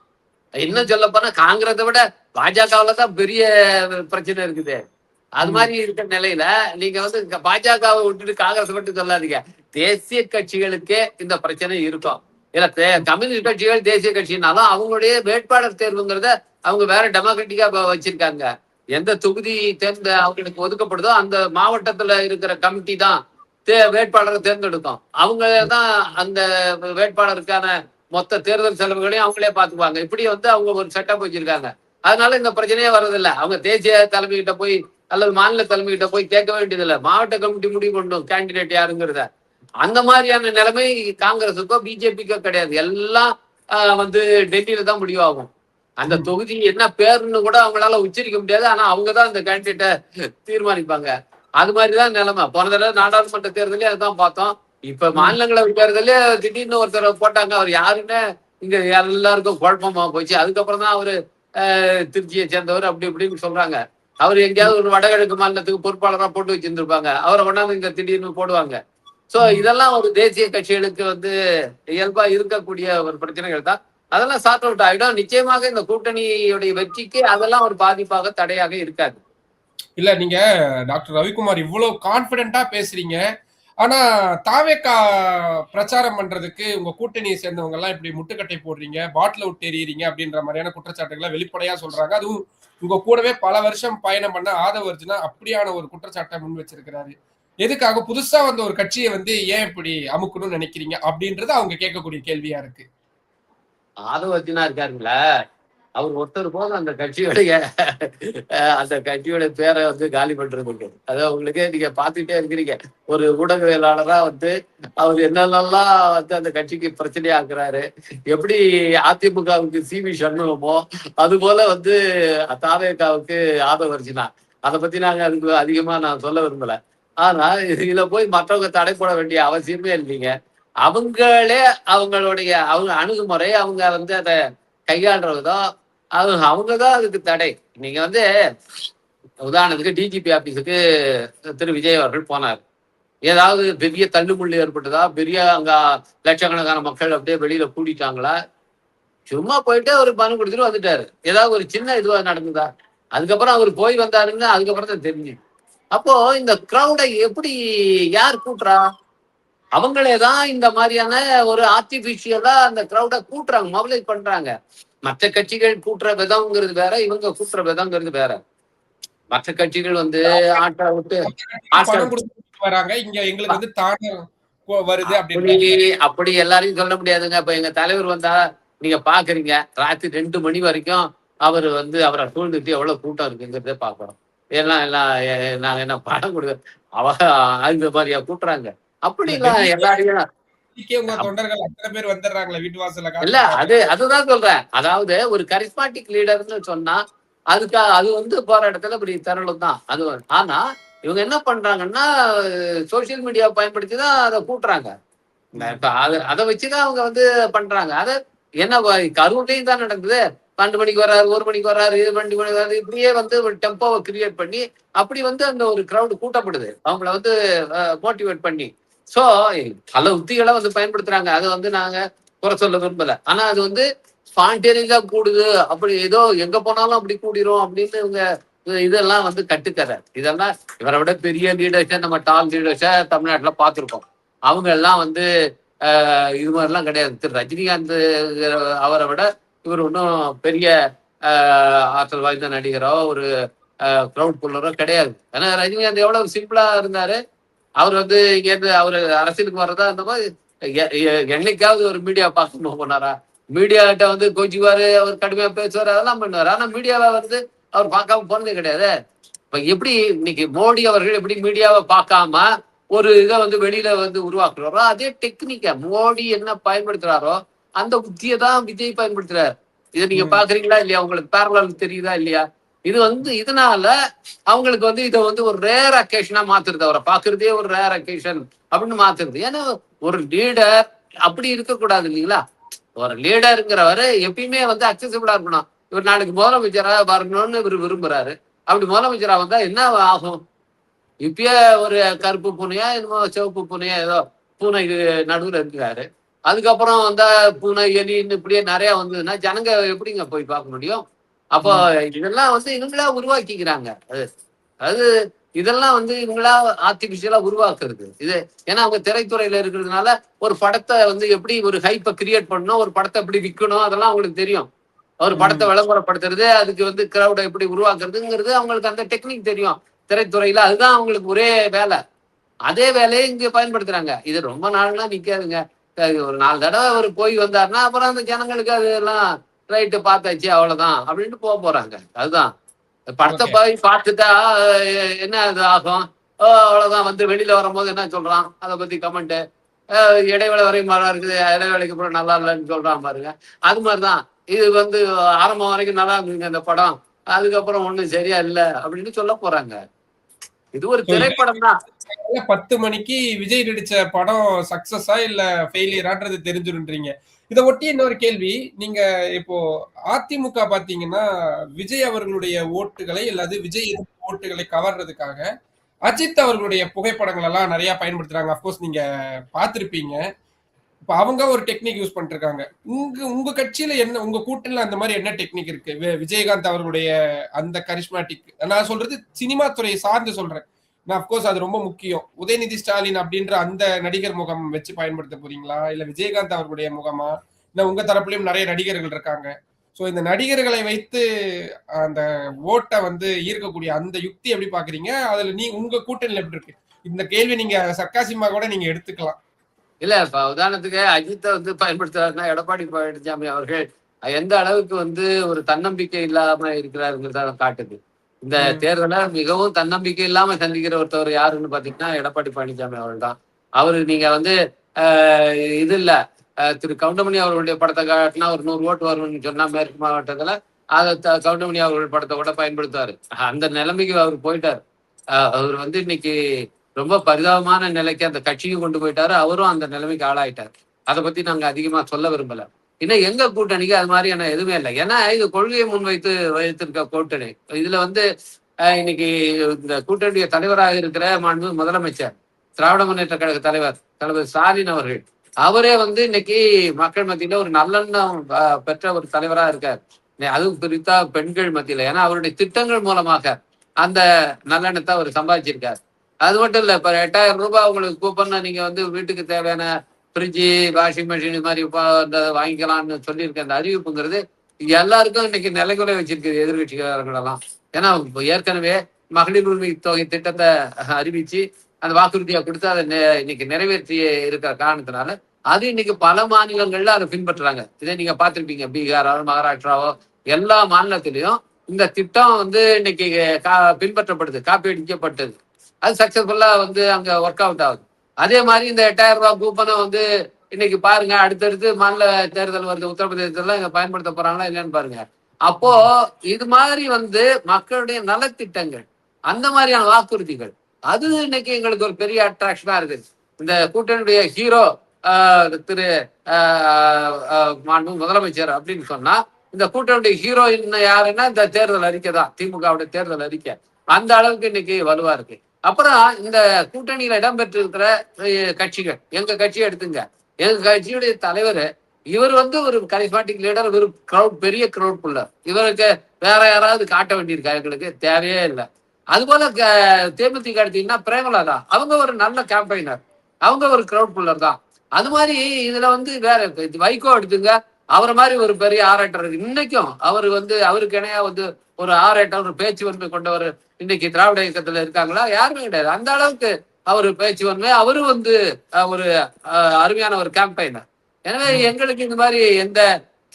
Speaker 1: இன்னும் சொல்ல போனா காங்கிரஸை விட பாஜகவுல தான் பெரிய பிரச்சனை இருக்குது. அது மாதிரி இருக்கிற நிலையில நீங்க வந்து பாஜகவை விட்டுட்டு காங்கிரஸ் மட்டும் சொல்லாதீங்க. தேசிய கட்சிகளுக்கே இந்த பிரச்சனை இருக்கும். இல்ல கம்யூனிஸ்ட் கட்சிகள் தேசிய கட்சினாலும் அவங்களுடைய வேட்பாளர் தேர்வுங்கிறத அவங்க வேற டெமோக்ராட்டிக்கா வச்சிருக்காங்க. எந்த தொகுதி தேர்ந்த அவங்களுக்கு ஒதுக்கப்படுதோ அந்த மாவட்டத்துல இருக்கிற கமிட்டி தான் வேட்பாளரை தேர்ந்தெடுக்கும். அவங்க தான் அந்த வேட்பாளருக்கான மொத்த தேர்தல் செலவுகளையும் அவங்களே பார்த்துக்குவாங்க. இப்படி வந்து அவங்க ஒரு செட்டப் வச்சிருக்காங்க. அதனால இந்த பிரச்சனையே வர்றதில்லை. அவங்க தேசிய தலைமைகிட்ட போய் அல்லது மாநில தலைமைகிட்ட போய் கேட்க வேண்டியதில்லை. மாவட்ட கமிட்டி முடிவு பண்ணும் கேண்டிடேட் யாருங்கிறத. அந்த மாதிரியான நிலைமை காங்கிரஸுக்கோ பிஜேபிக்கோ கிடையாது. எல்லாம் வந்து டெல்லியில தான் முடிவாகும். அந்த தொகுதி என்ன பேருன்னு கூட அவங்களால உச்சரிக்க முடியாது. ஆனா அவங்கதான் அந்த கேண்டிடேட்டை தீர்மானிப்பாங்க. அது மாதிரிதான் நிலைமை. போன தடவை நாடாளுமன்ற தேர்தலே அதுதான் பார்த்தோம். இப்ப மாநிலங்களவை தேர்தலே திடீர்னு ஒருத்தர் போட்டாங்க. அவர் யாருன்னு இங்க எல்லாருக்கும் குழப்பமா போச்சு. அதுக்கப்புறம் தான் அவரு திருச்சியை சேர்ந்தவர் அப்படி இப்படின்னு சொல்றாங்க. அவர் எங்கேயாவது ஒரு வடகிழக்கு மாநிலத்துக்கு பொறுப்பாளராக போட்டு வச்சிருந்திருப்பாங்க. அவரை கொண்டாந்து இங்க திடீர்னு போடுவாங்க. சோ இதெல்லாம் ஒரு தேசிய கட்சிகளுக்கு வந்து இயல்பா இருக்கக்கூடிய ஒரு பிரச்சனைகள் தான். அதெல்லாம் சார்ட் அவுட் ஆகிடும். நிச்சயமாக இந்த கூட்டணியுடைய வெற்றிக்கு அதெல்லாம் ஒரு பாதிப்பாக தடையாக இருக்காது.
Speaker 2: இல்ல நீங்க டாக்டர் ரவிக்குமார் இவ்வளவு கான்பிடென்டா பேசுறீங்க. ஆனா தாவேக்கா பிரச்சாரம் பண்றதுக்கு உங்க கூட்டணியை சேர்ந்தவங்க எல்லாம் இப்படி முட்டுக்கட்டை போடுறீங்க, பாட்டில விட்டு எறியறீங்க அப்படின்ற மாதிரியான குற்றச்சாட்டுகளை வெளிப்படையா சொல்றாங்க. அதுவும் உங்க கூடவே பல வருஷம் பயணம் பண்ண ஆதவ அர்ஜுனா அப்படியான ஒரு குற்றச்சாட்டை முன் வச்சிருக்கிறாரு. எதுக்காக புதுசா வந்த ஒரு கட்சியை வந்து ஏன் இப்படி அமுக்கணும்னு நினைக்கிறீங்க அப்படின்றது அவங்க கேட்கக்கூடிய கேள்வியா இருக்கு.
Speaker 1: ஆதவ அர்ஜுனா இருக்காருங்களா, அவர் ஒருத்தர் போது அந்த கட்சியுடைய பேரை வந்து காலி பண்றதுக்கு. அதாவது உங்களுக்கு நீங்க பாத்துக்கிட்டே இருக்கிறீங்க. ஒரு ஊடகவியலாளரா வந்து அவர் என்னென்னலாம் வந்து அந்த கட்சிக்கு பிரச்சனையா ஆக்குறாரு. எப்படி அதிமுகவுக்கு சி.வி. சண்முகமோ அது போல வந்து தாவேகாவுக்கு ஆதவ அர்ஜுனா. அதை பத்தி நாங்க அதுக்கு அதிகமா நான் சொல்ல விரும்பல. ஆனா இதுல போய் மற்றவங்க தடை போட வேண்டிய அவசியமே இல்லைங்க. அவங்களே அவங்களுடைய அவங்க அணுகுமுறை, அவங்க வந்து அதை கையாளுறதோ அவங்கதான் அதுக்கு தடை. நீங்க வந்து உதாரணத்துக்கு டிஜிபி ஆபீஸுக்கு திரு விஜய் அவர்கள் போனார். ஏதாவது பெரிய தள்ளுமுள்ளு ஏற்பட்டதா, பெரிய அங்க லட்சக்கணக்கான மக்கள் அப்படியே வெளியில கூடிட்டாங்களா? சும்மா போயிட்டு அவர் மனு கொடுத்துட்டு வந்துட்டாரு. ஏதாவது ஒரு சின்ன இதுவா நடந்ததா? அதுக்கப்புறம் அவர் போய் வந்தாருன்னு அதுக்கப்புறம் தான் தெரிஞ்சு. அப்போ இந்த கிரௌடை எப்படி யார் கூட்டுறா? அவங்களேதான் இந்த மாதிரியான ஒரு ஆர்டிபிஷியலா அந்த கிரௌட கூட்டுறாங்க, மொபிலைஸ் பண்றாங்க. மற்ற கட்சிகள் கூட்டுற விதம்ங்கிறது வேற, இவங்க கூட்டுற விதம்ங்கிறது வேற. மற்ற கட்சிகள் வந்து ஆட்டா விட்டு
Speaker 2: வராங்க, இங்க எங்களுக்கு வந்து தானே வருது
Speaker 1: அப்படி எல்லாரையும் சொல்ல முடியாதுங்க. இப்ப எங்க தலைவர் வந்தா நீங்க பாக்குறீங்க, ராத்திரி 2 மணி வரைக்கும் அவர் வந்து அவரை சூழ்ந்துட்டு எவ்வளவு கூட்டம் இருக்குங்கிறத பாக்குறோம். எல்லாம் எல்லாம் நாங்க என்ன பணம் கொடுக்க அந்த மாதிரியா கூட்டுறாங்க? அப்படி இல்ல எல்லாரையும் இல்ல அதுதான் சொல்றேன். அதாவது ஒரு கரிஸ்மாட்டிக் லீடர்னு சொன்னா அது வந்து போற இடத்துல இப்படி திரளும் தான் அது. ஆனா இவங்க என்ன பண்றாங்கன்னா சோசியல் மீடியா பயன்படுத்திதான் அதை கூட்டுறாங்க. அதை வச்சுதான் அவங்க வந்து பண்றாங்க. அதை என்ன கரூர்லயும் தான் நடக்குது. 12 மணிக்கு வர்றாரு, 1 மணிக்கு வர்றாரு, 2 மணிக்கு வர்றாரு, இப்படியே வந்து ஒரு டெம்போவை கிரியேட் பண்ணி அப்படி வந்து அந்த ஒரு கிரௌடு கூட்டப்படுது அவங்கள வந்து மோட்டிவேட் பண்ணி. சோ பல உத்திகளை வந்து பயன்படுத்துறாங்க. அதை வந்து நாங்க குறை சொல்ல விரும்பல. ஆனா அது வந்து ஸ்பான்டேனியஸா கூடுது, அப்படி ஏதோ எங்க போனாலும் அப்படி கூடிரும் அப்படின்னு இவங்க இதெல்லாம் வந்து கட்டுக்கதை. இதெல்லாம் இவரை விட பெரிய லீடர்ஸை நம்ம டால் லீடர்ஸை தமிழ்நாட்டுல பார்த்துருக்கோம். அவங்க எல்லாம் வந்து இது மாதிரிலாம் கிடையாது. திரு ரஜினிகாந்த் அவரை விட இவர் ஒன்றும் பெரிய ஆற்றல் வாய்ந்த நடிகரோ ஒரு கிரௌட் புல்லரோ கிடையாது. ஏன்னா ரஜினிகாந்த் எவ்வளவு சிம்பிளா இருந்தாரு. அவர் வந்து இங்கேருந்து அவரு அரசியலுக்கு வர்றதா அந்த மாதிரி என்னைக்காவது ஒரு மீடியா பார்க்கணும் போனாரா? மீடியா கிட்ட வந்து கோச்சிக்குவாரு, அவர் கடுமையா பேசுவாரு, அதெல்லாம் பண்ணுவாரு. ஆனா மீடியாவை வந்து அவர் பார்க்காம போனதே கிடையாது. இப்ப எப்படி இன்னைக்கு மோடி அவர்கள் எப்படி மீடியாவை பார்க்காம ஒரு இதை வந்து வெளியில வந்து உருவாக்குறாரோ அதே டெக்னிக்க மோடி என்ன பயன்படுத்துறாரோ அந்த புத்தியை தான் விஜய் பயன்படுத்துறாரு. இதை நீங்க பாக்குறீங்களா இல்லையா? உங்களுக்கு பேரலல் தெரியுதா இல்லையா? இது வந்து இதனால அவங்களுக்கு வந்து இதை வந்து ஒரு ரேர் அக்கேஷனா மாத்துறது. அவரை பாக்குறதே ஒரு ரேர் அக்கேஷன் அப்படின்னு மாத்துறது. ஏன்னா ஒரு லீடர் அப்படி இருக்கக்கூடாது இல்லைங்களா? ஒரு லீடருங்கிறவரு எப்பயுமே வந்து அக்சசிபிளா இருக்கணும். இவர் நாளைக்கு முதலமைச்சரா வரணும்னு இவர் விரும்புறாரு. அப்படி முதலமைச்சரா வந்தா என்ன ஆகும்? இப்பயே ஒரு கருப்பு பூனையா என்னமோ சிவப்பு பூனையா ஏதோ பூனை நடுவில் இருக்கிறாரு. அதுக்கப்புறம் வந்தா பூனை எலின்னு இப்படியே நிறைய வந்ததுன்னா ஜனங்க எப்படிங்க போய் பார்க்க முடியும்? அப்போ இதெல்லாம் வந்து இவங்களா உருவாக்கிக்கிறாங்க. அது அது இதெல்லாம் வந்து இவங்களா ஆர்டிபிஷியலா உருவாக்குறது இது. ஏன்னா அவங்க திரைத்துறையில இருக்கிறதுனால ஒரு படத்தை வந்து எப்படி ஒரு ஹைப்பை கிரியேட் பண்ணணும், ஒரு படத்தை எப்படி விற்கணும், அதெல்லாம் அவங்களுக்கு தெரியும். ஒரு படத்தை விளம்பரப்படுத்துறது, அதுக்கு வந்து கிரௌடை எப்படி உருவாக்குறதுங்கிறது அவங்களுக்கு அந்த டெக்னிக் தெரியும் திரைத்துறையில. அதுதான் அவங்களுக்கு ஒரே வேலை. அதே வேலையை இங்க பயன்படுத்துறாங்க. இது ரொம்ப நாள்லாம் நிக்காதுங்க. ஒரு 4 தடவை அவர் போய் வந்தாருன்னா அப்புறம் அந்த ஜனங்களுக்கு அது எல்லாம் ரைட்டு பார்த்தாச்சு அவ்வளவுதான் அப்படின்ட்டு போறாங்க. அதுதான் படத்தை
Speaker 2: ஓகே.
Speaker 1: போய் பார்த்துட்டா என்ன இது ஆகும்? அவ்வளவுதான். வந்து வெளியில வரும்போது என்ன சொல்றான், அதை பத்தி கமெண்ட், இடைவேளை வரையும் நல்லா இருக்குது, இடைவேளைக்கு அப்புறம் நல்லா இல்லைன்னு சொல்றான் பாருங்க. அது மாதிரிதான் இது வந்து ஆரம்பம் வரைக்கும் நல்லா இருந்துங்க இந்த படம், அதுக்கப்புறம் ஒண்ணும் சரியா இல்லை அப்படின்னு சொல்ல போறாங்க. இது ஒரு திரைப்படம் தான்.
Speaker 2: 10 மணிக்கு விஜய் நடிச்ச படம் சக்சஸா இல்ல ஃபெயிலியரான்றது தெரிஞ்சிருன்றீங்க. இதை ஒட்டி இன்னொரு கேள்வி. நீங்க இப்போ அதிமுக பாத்தீங்கன்னா விஜய் அவர்களுடைய ஓட்டுகளை அல்லது விஜய் எதிர்ப்பு ஓட்டுகளை கவர்றதுக்காக அஜித் அவர்களுடைய புகைப்படங்கள் எல்லாம் நிறைய பயன்படுத்துறாங்க. அப்கோர்ஸ் நீங்க பார்த்திருப்பீங்க. இப்ப அவங்க ஒரு டெக்னிக் யூஸ் பண்ணிட்டு இருக்காங்க. உங்க உங்க கட்சியில என்ன, உங்க கூட்டணியில அந்த மாதிரி என்ன டெக்னிக் இருக்கு? விஜயகாந்த் அவர்களுடைய அந்த கரிஸ்மாட்டிக், நான் சொல்றது சினிமா துறையை சார்ந்து சொல்றேன். நான் அப்கோர்ஸ் அது ரொம்ப முக்கியம். உதயநிதி ஸ்டாலின் அப்படின்ற அந்த நடிகர் முகம் வச்சு பயன்படுத்த போறீங்களா, இல்ல விஜயகாந்த் அவர்களுடைய முகமா? இல்ல உங்க தரப்புலயும் நிறைய நடிகர்கள் இருக்காங்க. சோ இந்த நடிகர்களை வைத்து அந்த ஓட்டை வந்து ஈர்க்கக்கூடிய அந்த யுக்தி எப்படி பாக்குறீங்க? அதுல நீ உங்க கூட்டணியில எப்படி இருக்கு? இந்த கேள்வி நீங்க சர்க்காசிமா கூட நீங்க எடுத்துக்கலாம்.
Speaker 1: இல்ல இப்ப உதாரணத்துக்கு அஜித்தை வந்து பயன்படுத்துறாருன்னா எடப்பாடி பழனிசாமி அவர்கள் எந்த அளவுக்கு வந்து ஒரு தன்னம்பிக்கை இல்லாம இருக்கிறாருங்கிறத காட்டுது. இந்த தேர்தலை மிகவும் தன்னம்பிக்கை இல்லாம சந்திக்கிற ஒருத்தவர் யாருன்னு பாத்தீங்கன்னா எடப்பாடி பழனிசாமி அவர்கள் தான். அவரு நீங்க வந்து இது இல்ல, திரு கவுண்டமணி அவர்களுடைய படத்தை காட்டினா ஒரு 100 ஓட்டு வரும்னு சொன்னா மேற்கு மாவட்டத்துல அதை கவுண்டமணி அவர்கள் படத்தை கூட பயன்படுத்துவாரு. அந்த நிலைமைக்கு அவர் போயிட்டார். அவர் வந்து இன்னைக்கு ரொம்ப பரிதாபமான நிலைக்கு அந்த கட்சியும் கொண்டு போயிட்டாரு. அவரும் அந்த நிலைமைக்கு ஆளாயிட்டார். அதை பத்தி நாங்க அதிகமா சொல்ல விரும்பல. இன்னும் எங்க கூட்டணிக்கு அது மாதிரியான எதுவுமே இல்லை. ஏன்னா இது கொள்கையை முன்வைத்து வைத்திருக்க கூட்டணி. இதுல வந்து இன்னைக்கு இந்த கூட்டணிய தலைவராக இருக்கிற மாண்பு முதலமைச்சர், திராவிட முன்னேற்ற கழக தலைவர் தளபதி ஸ்டாலின் அவர்கள், அவரே வந்து இன்னைக்கு மக்கள் மத்தியில ஒரு நல்லெண்ணம் பெற்ற ஒரு தலைவரா இருக்கார். அதுவும் குறித்தா பெண்கள் மத்தியில. ஏன்னா அவருடைய திட்டங்கள் மூலமாக அந்த நல்லெண்ணத்தை அவர் சம்பாதிச்சிருக்காரு. அது மட்டும் இல்ல, இப்ப 8000 ரூபாய் உங்களுக்கு கூப்பன், நீங்க வந்து வீட்டுக்கு தேவையான ஃப்ரிட்ஜு, வாஷிங் மிஷின் இது மாதிரி வாங்கிக்கலாம்னு சொல்லியிருக்க அந்த அறிவிப்புங்கிறது எல்லாருக்கும் இன்னைக்கு நிலைக்குலை வச்சிருக்குது எதிர்கட்சிக்காரங்களெல்லாம். ஏன்னா ஏற்கனவே மகளிர் உரிமை தொகை திட்டத்தை அறிவிச்சு அந்த வாக்குறுதியா கொடுத்து அதை இன்னைக்கு நிறைவேற்றி இருக்கிற காரணத்தினால அது இன்னைக்கு பல மாநிலங்கள்ல அதை பின்பற்றுறாங்க. இதை நீங்க பார்த்திருப்பீங்க. பீகாரோ மகாராஷ்டிராவோ எல்லா மாநிலத்திலையும் இந்த திட்டம் வந்து இன்னைக்கு பின்பற்றப்படுது, காப்பி அடிக்கப்பட்டது. அது சக்சஸ்ஃபுல்லா வந்து அங்க ஒர்க் அவுட் ஆகுது. அதே மாதிரி இந்த 8000 ரூபாய் கூப்பனை வந்து இன்னைக்கு பாருங்க, அடுத்தடுத்து மாநில தேர்தல் வருது, உத்தரப்பிரதேசத்துல இங்க பயன்படுத்த போறாங்களா இல்லைன்னு பாருங்க. அப்போ இது மாதிரி வந்து மக்களுடைய நலத்திட்டங்கள், அந்த மாதிரியான வாக்குறுதிகள், அது இன்னைக்கு எங்களுக்கு ஒரு பெரிய அட்ராக்ஷனா இருக்குது. இந்த கூட்டணியுடைய ஹீரோ திரு முதலமைச்சர் அப்படின்னு சொன்னா, இந்த கூட்டணியுடைய ஹீரோயின் யாருன்னா இந்த தேர்தல் அறிக்கை தான், திமுகவுடைய தேர்தல் அறிக்கை. அந்த அளவுக்கு இன்னைக்கு வலுவா இருக்கு. அப்புறம் இந்த கூட்டணியில இடம்பெற்றிருக்கிற கட்சிகள், எங்க கட்சியை எடுத்துங்க. எங்க கட்சியுடைய தலைவர் இவர் வந்து ஒரு கரிஸ்மாட்டிக் லீடர், ஒரு கிரௌட், பெரிய கிரௌட் புல்லர். இவருக்கு வேற யாராவது காட்ட வேண்டியிருக்கா? எங்களுக்கு தேவையே இல்லை. அது போல தேமுதிக எடுத்தீங்கன்னா பிரேமலதா, அவங்க ஒரு நல்ல கேம்பெயினர், அவங்க ஒரு கிரௌட் புல்லர் தான். அது மாதிரி இதுல வந்து வேற வைகோ எடுத்துங்க, அவரை மாதிரி ஒரு பெரிய ஆராய்டர் இருக்கு. இன்னைக்கும் அவர் வந்து அவருக்கு இணையா வந்து ஒரு ஆராய்டர், ஒரு பேச்சு வன்மை கொண்டவர் இன்னைக்கு திராவிட இயக்கத்துல இருக்காங்களா? யாருமே கிடையாது. அந்த அளவுக்கு அவரு பேச்சு வன்மை, அவரு வந்து ஒரு அருமையான ஒரு கேம்பெயினர். எனவே எங்களுக்கு இந்த மாதிரி எந்த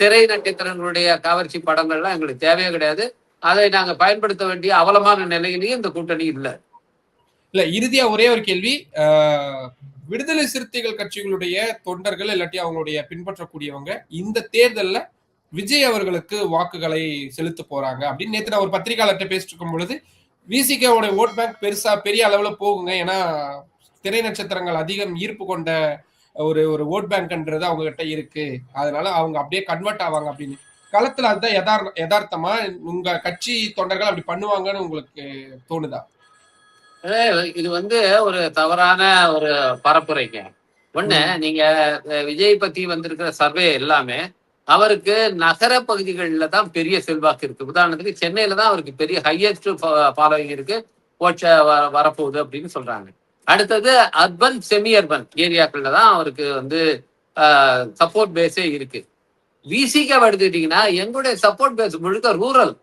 Speaker 1: திரை நட்சத்திரங்களுடைய கவர்ச்சி படங்கள்லாம் எங்களுக்கு தேவையே கிடையாது. அதை நாங்க பயன்படுத்த வேண்டிய அவலமான நிலையிலேயே இந்த கூட்டணி இல்லை.
Speaker 2: இல்ல, இறுதியா ஒரே ஒரு கேள்வி. விடுதலை சிறுத்தைகள் கட்சிகளுடைய தொண்டர்கள் இல்லாட்டி அவங்களுடைய பின்பற்றக்கூடியவங்க இந்த தேர்தல்ல விஜய் அவர்களுக்கு வாக்குகளை செலுத்த போறாங்க அப்படின்னு நேற்று நான் ஒரு பத்திரிகையாளர்கிட்ட பேசிட்டு இருக்கும் பொழுது, விசிகேவோட ஓட் பேங்க் பெருசா பெரிய அளவுல போகுங்க, ஏன்னா திரை நட்சத்திரங்கள் அதிகம் ஈர்ப்பு கொண்ட ஒரு ஒரு ஓட் பேங்க்ன்றது அவங்க கிட்ட இருக்கு, அதனால அவங்க அப்படியே கன்வெர்ட் ஆவாங்க அப்படின்னு. களத்துல அதுதான் யதார்த்தமா உங்க கட்சி தொண்டர்கள் அப்படி பண்ணுவாங்கன்னு உங்களுக்கு தோணுதா?
Speaker 1: இது வந்து ஒரு தவறான ஒரு பரப்புரைங்க. ஒண்ணு, நீங்க விஜய் பத்தி வந்திருக்கிற சர்வே எல்லாமே அவருக்கு நகர பகுதிகளில் தான் பெரிய செல்வாக்கு இருக்கு. உதாரணத்துக்கு சென்னையில தான் அவருக்கு பெரிய ஹையஸ்ட் ஃபாலோவிங் இருக்கு. வரப்போகுது அப்படின்னு சொல்றாங்க. அடுத்தது அர்பன் செமி அர்பன் ஏரியாக்கள்ல தான் அவருக்கு வந்து சப்போர்ட் பேஸே இருக்கு. விசிகாவை எடுத்துக்கிட்டீங்கன்னா எங்களுடைய சப்போர்ட் பேஸ் முழுக்க ரூரல்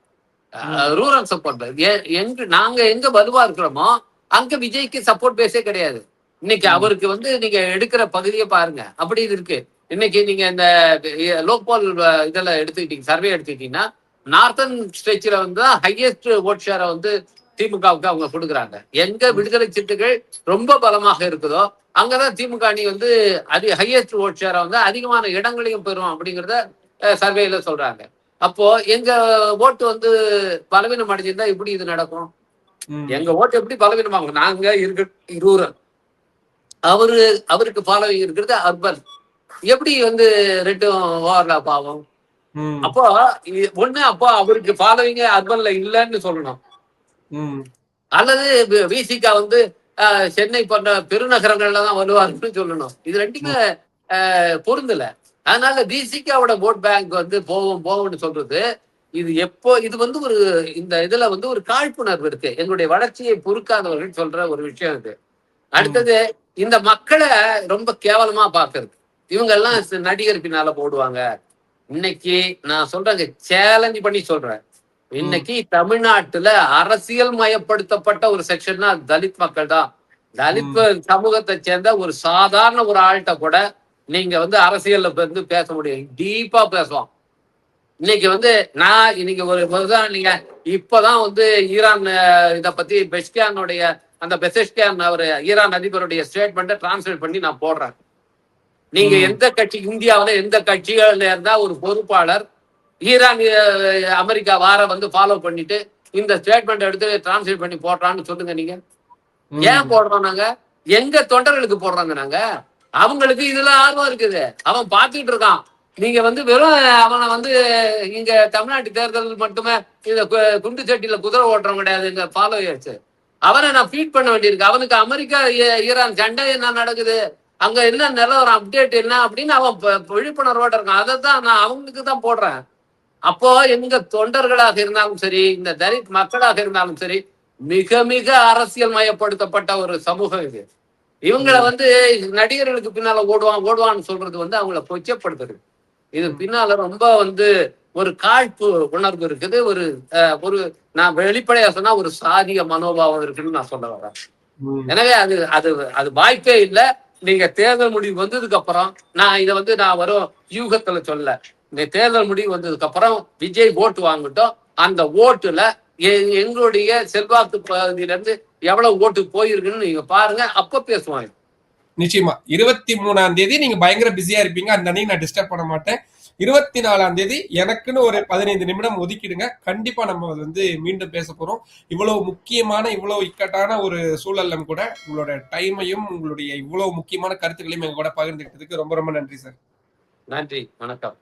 Speaker 1: சப்போர்ட் பேஸ். நாங்க எங்க வலுவா இருக்கிறோமோ அங்க விஜய்க்கு சப்போர்ட் பேஸே கிடையாது. இன்னைக்கு அவருக்கு வந்து நீங்க எடுக்கிற பகுதியை பாருங்க, அப்படி இருக்கு. இன்னைக்கு நீங்க இந்த லோக்பால் இதெல்லாம் எடுத்துக்கிட்டீங்க, சர்வே எடுத்துக்கிட்டீங்கன்னா நார்த்தன் ஸ்ட்ரெச்சில் வந்து ஹையஸ்ட் ஓட் ஷேரை வந்து திமுகவுக்கு அவங்க கொடுக்குறாங்க. எங்க விடுதலை சிட்டுகள் ரொம்ப பலமாக இருக்குதோ அங்கதான் திமுக அணி வந்து ஹையஸ்ட் ஓட் ஷேரை வந்து அதிகமான இடங்களையும் பெறும் அப்படிங்கிறத சர்வேல சொல்றாங்க. அப்போ எங்க ஓட்டு வந்து பலவீனம் அடைஞ்சிருந்தா எப்படி இது நடக்கும்? எங்க ஓட்டு எப்படி பலவீனமாகும்? நாங்க இருக்க ரூரல், அவருக்கு ஃபாலோவிங் இருக்கிறது அர்பன். எப்படி வந்து ரெண்டும் ஓவர்லாப் ஆகும்? அப்போ அப்போ அவருக்கு ஃபாலோவிங் அர்பன்ல இல்லைன்னு சொல்லணும், அல்லது விசிகா வந்து சென்னை போன்ற பெருநகரங்கள்ல தான் வருவாருன்னு சொல்லணும். இது ரெண்டுமே பொருந்தல. அதனால விசிகாவோட ஓட் பேங்க் வந்து போகும்னு சொல்றது இது வந்து ஒரு இந்த இதுல வந்து ஒரு காழ்ப்புணர்வு இருக்கு. எங்களுடைய வளர்ச்சியை பொறுக்காதவர்கள் சொல்ற ஒரு விஷயம் இது. அடுத்தது இந்த மக்களை ரொம்ப கேவலமா பாக்குறது. இவங்க எல்லாம் நடிகர் பின்னால போடுவாங்க. இன்னைக்கு நான் சொல்றேங்க, சேலஞ்ச் பண்ணி சொல்றேன், இன்னைக்கு தமிழ்நாட்டுல அரசியல் மயப்படுத்தப்பட்ட ஒரு செக்ஷன்னா தலித் மக்கள் தான். தலித் சமூகத்தை சேர்ந்த ஒரு சாதாரண ஒரு ஆள்கிட்ட கூட நீங்க வந்து அரசியல்ல வந்து பேச முடியும், டீப்பா பேசுவான். இன்னைக்கு வந்து நான் இன்னைக்கு நீங்க இப்பதான் வந்து ஈரான் இத பத்தி பெஸ்கியானுடைய அந்த பெசெஷ்கியான் அவர் ஈரான் அதிபருடைய ஸ்டேட்மெண்ட்டை டிரான்ஸ்லேட் பண்ணி நான் போடுறேன். நீங்க எந்த கட்சி, இந்தியாவில எந்த கட்சிகள்ல இருந்தா ஒரு பொறுப்பாளர் ஈரான் அமெரிக்கா வந்து ஃபாலோ பண்ணிட்டு இந்த ஸ்டேட்மெண்ட் எடுத்து டிரான்ஸ்லேட் பண்ணி போடுறான்னு சொல்லுங்க. நீங்க ஏன் போடுறோம்? நாங்க எங்க தொண்டர்களுக்கு போடுறாங்க. நாங்க அவங்களுக்கு இதுல ஆர்வம் இருக்குது, அவன் பார்த்துட்டு இருக்கான். நீங்க வந்து வெறும் அவனை வந்து இங்க தமிழ்நாட்டு தேர்தல் மட்டுமே இந்த குண்டு சட்டியில குதிரை ஓட்டுறவங்க கிடையாது எங்க ஃபாலோயர்ஸ். அவனை நான் ஃபீட் பண்ண வேண்டியிருக்கு. அவனுக்கு அமெரிக்கா ஈரான் சண்டை என்ன நடக்குது, அங்க என்ன நிலவரம், அப்டேட் என்ன அப்படின்னு அவன் விழிப்புணர்வோட இருக்கான். அதை தான் நான் அவங்களுக்கு தான் போடுறேன். அப்போ எங்க தொண்டர்களாக இருந்தாலும் சரி, இந்த தலித் மக்களாக இருந்தாலும் சரி, மிக மிக அரசியல் மயப்படுத்தப்பட்ட ஒரு சமூகம் இது. இவங்களை வந்து நடிகர்களுக்கு பின்னால ஓடுவான்னு சொல்றது வந்து அவங்கள கொச்சப்படுத்துறது. இது பின்னால ரொம்ப வந்து ஒரு காழ்ப்பு உணர்வு இருக்குது. ஒரு நான் வெளிப்படையா சொன்னா ஒரு சாதிய மனோபாவம் இருக்குன்னு நான் சொல்ல வரேன். எனவே அது வாய்ப்பே இல்லை. நீங்க தேர்தல் முடிவு வந்ததுக்கு அப்புறம் நான் இதை வந்து நான் வரும் யூகத்துல சொல்ல, இந்த தேர்தல் முடிவு வந்ததுக்கு அப்புறம் விஜய் ஓட்டு வாங்கட்டும், அந்த ஓட்டுல எங்களுடைய செல்வாக்கு பகுதியில இருந்து எவ்வளவு ஓட்டு போயிருக்குன்னு நீங்க பாருங்க, அப்ப பேசுவாங்க.
Speaker 2: நிச்சயமா 23ஆம் தேதி நீங்க பயங்கர பிஸியா இருப்பீங்க, அந்த அன்னைக்கு நான் டிஸ்டர்ப் பண்ண மாட்டேன். 24ஆம் தேதி எனக்குன்னு ஒரு 15 நிமிடம் ஒதுக்கிடுங்க. கண்டிப்பா நம்ம வந்து மீண்டும் பேச போறோம். இவ்வளவு முக்கியமான, இவ்வளவு இக்கட்டான ஒரு சூழல்ல கூட உங்களோட டைமையும் உங்களுடைய இவ்வளவு முக்கியமான கருத்துக்களையும் எங்க கூட பகிர்ந்துக்கிட்டதுக்கு ரொம்ப ரொம்ப நன்றி சார்.
Speaker 1: நன்றி, வணக்கம்.